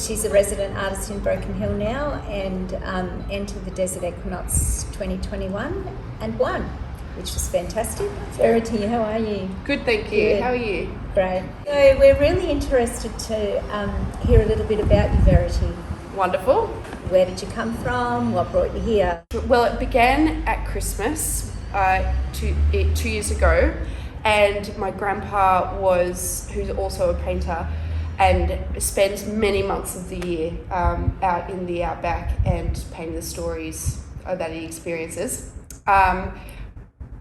She's a resident artist in Broken Hill now, and entered the Desert Equinox 2021 and won, which was fantastic. Verity, how are you? Good, thank you. Good. How are you? Great. So we're really interested to hear a little bit about you, Verity. Wonderful. Where did you come from? What brought you here? Well, it began at Christmas 2 years ago, and my grandpa who's also a painter, and spends many months of the year out in the outback and painting the stories that he experiences.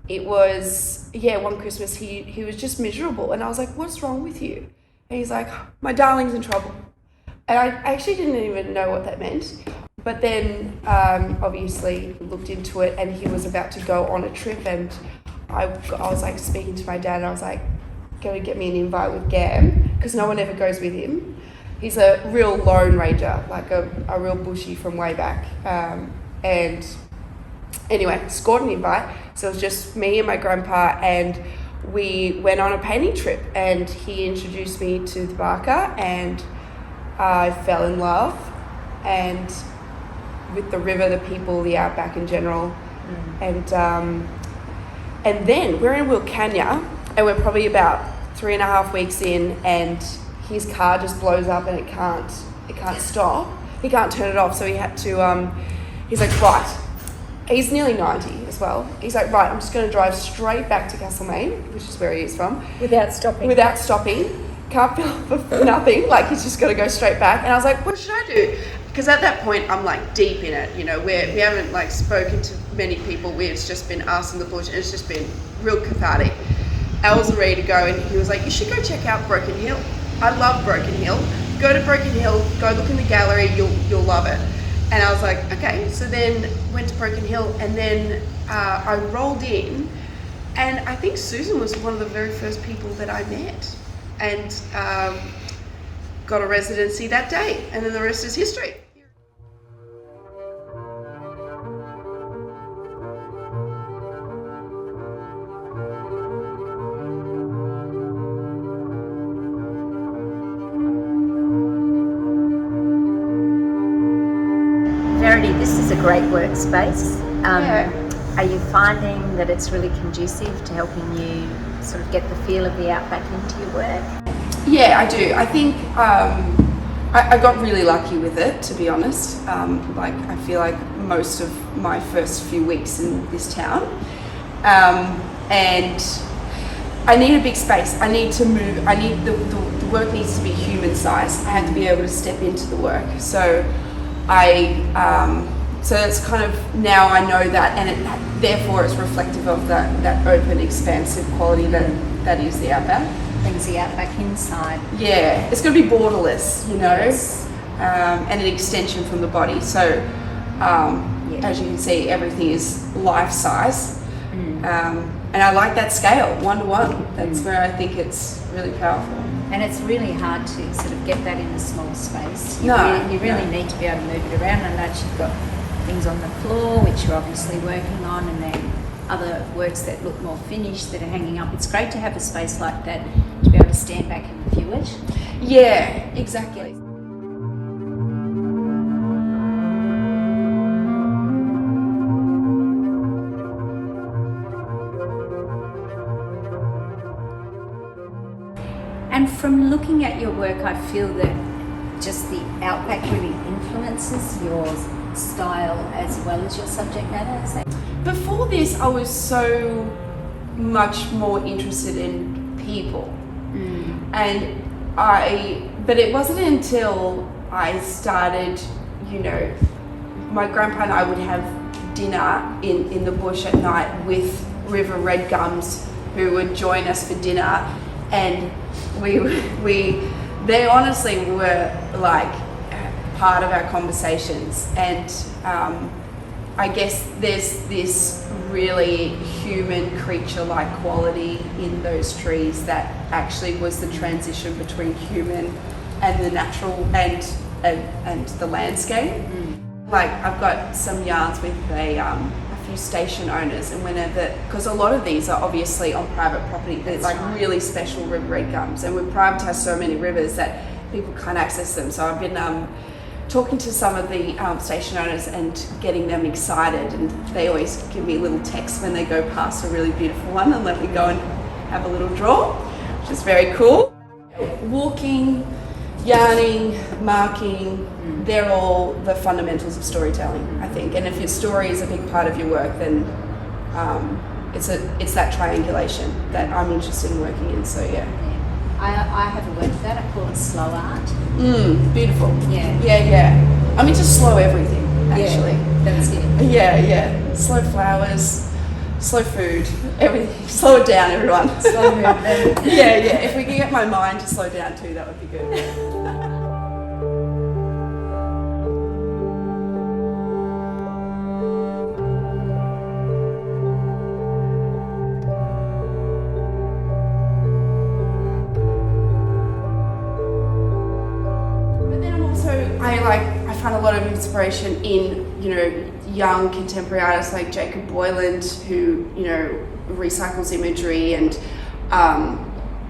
It was, one Christmas he was just miserable, and I was like, what's wrong with you? And he's like, my darling's in trouble. And I actually didn't even know what that meant. But then obviously looked into it, and he was about to go on a trip, and I was like speaking to my dad, and I was like, go and get me an invite with Gam, because no one ever goes with him. He's a real lone ranger, like a real bushy from way back. And anyway, scored an invite. So it was just me and my grandpa, and we went on a painting trip, and he introduced me to the Barker, and I fell in love, and with the river, the people, the outback in general. And then we're in Wilcannia, and we're probably about 3.5 weeks in, and his car just blows up, and it can't stop. He can't turn it off, so he had to, he's like, right, he's nearly 90 as well. He's like, right, I'm just going to drive straight back to Castlemaine, which is where he is from. Without stopping. Can't fill for nothing, like he's just got to go straight back. And I was like, what should I do? Because at that point, I'm like deep in it, you know, we haven't like spoken to many people. We've just been us in the bush, and it's just been real cathartic. I was ready to go, and he was like, you should go check out Broken Hill. I love Broken Hill. Go to Broken Hill, go look in the gallery, you'll love it. And I was like, okay. So then went to Broken Hill, and then I rolled in, and I think Susan was one of the very first people that I met, and got a residency that day, and then the rest is history. Verity, this is a great workspace. Are you finding that it's really conducive to helping you sort of get the feel of the outback into your work? Yeah, I do. I think I got really lucky with it, to be honest. I feel like most of my first few weeks in this town, and I need a big space. I need to move. I need the work needs to be human size. I have to be able to step into the work. So so it's kind of, now I know that, and therefore it's reflective of that open, expansive quality that is the outback. Brings the outback inside. Yeah, it's going to be borderless, you know, yes. And an extension from the body. So as you can see, everything is life size. And I like that scale, 1-to-1. That's where I think it's really powerful. And it's really hard to sort of get that in a small space. You No. really need to be able to move it around. I know you've got things on the floor, which you're obviously working on, and then other works that look more finished that are hanging up. It's great to have a space like that to be able to stand back and view it. Yeah, exactly. And from looking at your work, I feel that just the outback really influences your style as well as your subject matter. Before this, I was so much more interested in people. But it wasn't until I started, you know, my grandpa and I would have dinner in the bush at night with river red gums who would join us for dinner, and they honestly were like part of our conversations. And I guess there's this really human creature-like quality in those trees that actually was the transition between human and the natural and the landscape. Like, I've got some yarns with a few station owners, and whenever, because a lot of these are obviously on private property, they're like really special river red gums, and we privatize so many rivers that people can't access them. So I've been talking to some of the station owners and getting them excited, and they always give me little texts when they go past a really beautiful one and let me go and have a little draw, which is very cool. Walking, yarning, marking, they're all the fundamentals of storytelling, I think. And if your story is a big part of your work, then it's that triangulation that I'm interested in working in, so yeah. I have a word for that. I call it slow art. Beautiful. Yeah. Yeah. I mean, just slow everything, actually. Yeah, that's it. Yeah. Slow flowers, slow food, everything. Slow it down, everyone. Slow movement. Yeah. If we can get my mind to slow down too, that would be good. I find a lot of inspiration in, young contemporary artists like Jacob Boyland, who, recycles imagery, and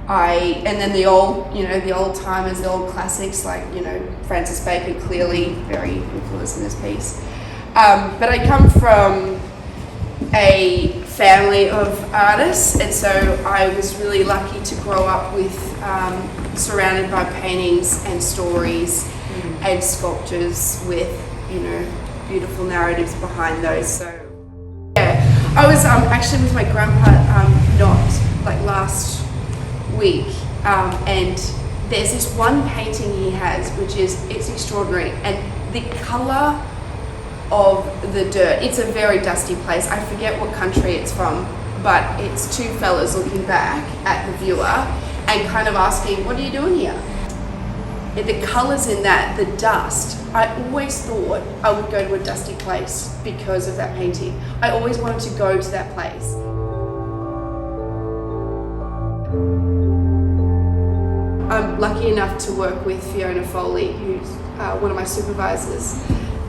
then the old timers, the old classics like, Francis Bacon, clearly very influenced in this piece. But I come from a family of artists, and so I was really lucky to grow up with, surrounded by paintings and stories and sculptures with, beautiful narratives behind those. So, yeah, I was actually with my grandpa last week, and there's this one painting he has, it's extraordinary, and the colour of the dirt. It's a very dusty place. I forget what country it's from, but it's two fellas looking back at the viewer and kind of asking, "What are you doing here?" The colours in that, the dust, I always thought I would go to a dusty place because of that painting. I always wanted to go to that place. I'm lucky enough to work with Fiona Foley, who's one of my supervisors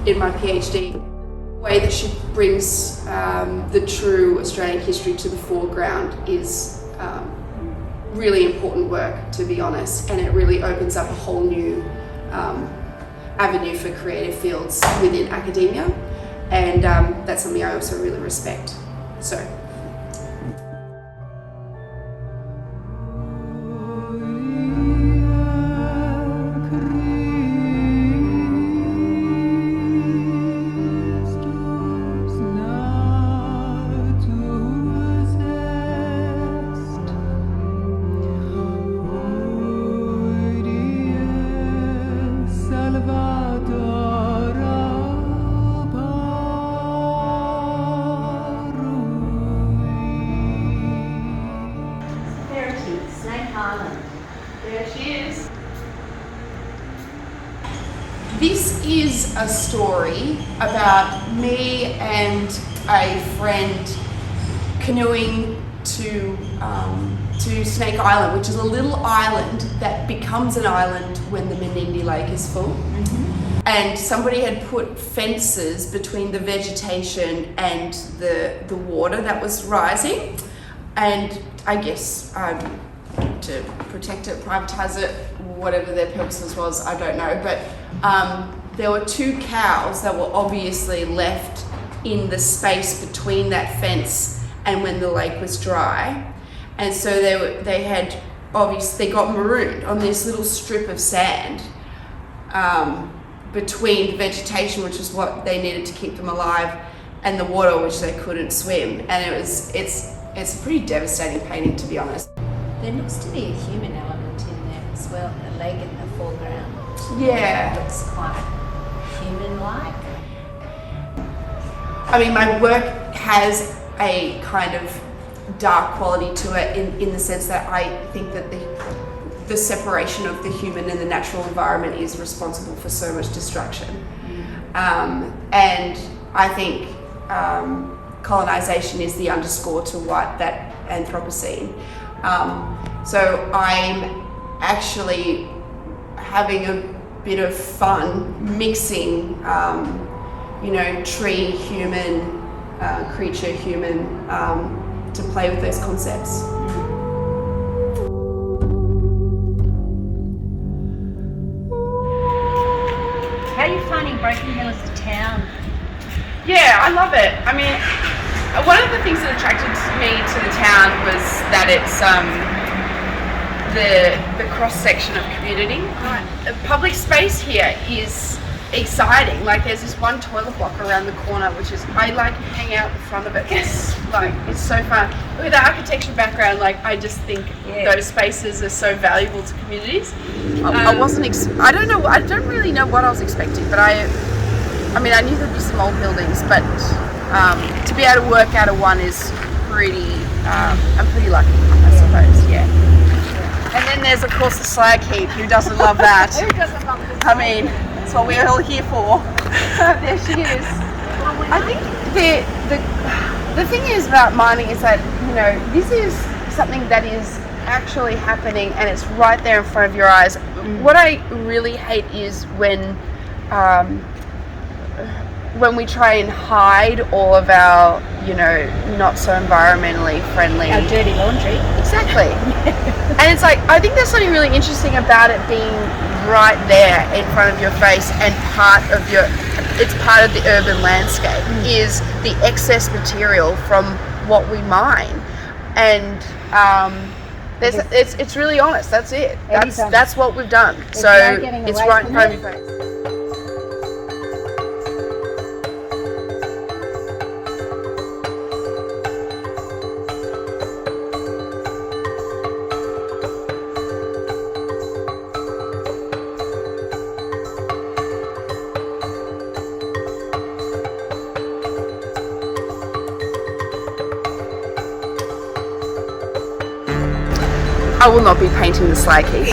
in my PhD. The way that she brings the true Australian history to the foreground is really important work, to be honest, and it really opens up a whole new avenue for creative fields within academia, and that's something I also really respect. So. This is a story about me and a friend canoeing to Snake Island, which is a little island that becomes an island when the Menindee Lake is full. And somebody had put fences between the vegetation and the water that was rising, and I guess to protect it, privatize it, whatever their purposes was, I don't know, but there were two cows that were obviously left in the space between that fence and when the lake was dry, and so they got marooned on this little strip of sand between the vegetation, which is what they needed to keep them alive, and the water, which they couldn't swim, and it's a pretty devastating painting, to be honest. There looks to be a human element in there as well, the leg in the foreground. Yeah. It looks quite human-like. I mean, my work has a kind of dark quality to it in the sense that I think that the separation of the human and the natural environment is responsible for so much destruction. And I think colonization is the underscore to what that Anthropocene. So I'm actually having a bit of fun mixing, tree, human, creature, human, to play with those concepts. Broken Hill as a town? Yeah, I love it. I mean, one of the things that attracted me to the town was that it's the cross section of community. Right. The public space here is exciting. Like there's this one toilet block around the corner, which is I like hang out in front of it. It's like it's so fun. With the architecture background, like I just think those spaces are so valuable to communities. I wasn't. I don't know. I don't really know what I was expecting, but I mean, I knew there'd be some old buildings, but to be able to work out of one is pretty. I'm pretty lucky, I suppose. Yeah. And then there's of course the slag heap. Who doesn't love that? Who doesn't love this? I mean, that's what we're all here for. There she is. I think the thing is about mining is that, you know, this is something that is actually happening and it's right there in front of your eyes. What I really hate is when we try and hide all of our, you know, not so environmentally friendly. Our dirty laundry. Exactly. And it's like, I think there's something really interesting about it being right there in front of your face and it's part of the urban landscape is the excess material from what we mine. And it's really honest, that's it. That's what we've done. So it's right in front of your face. I will not be painting the slag heap.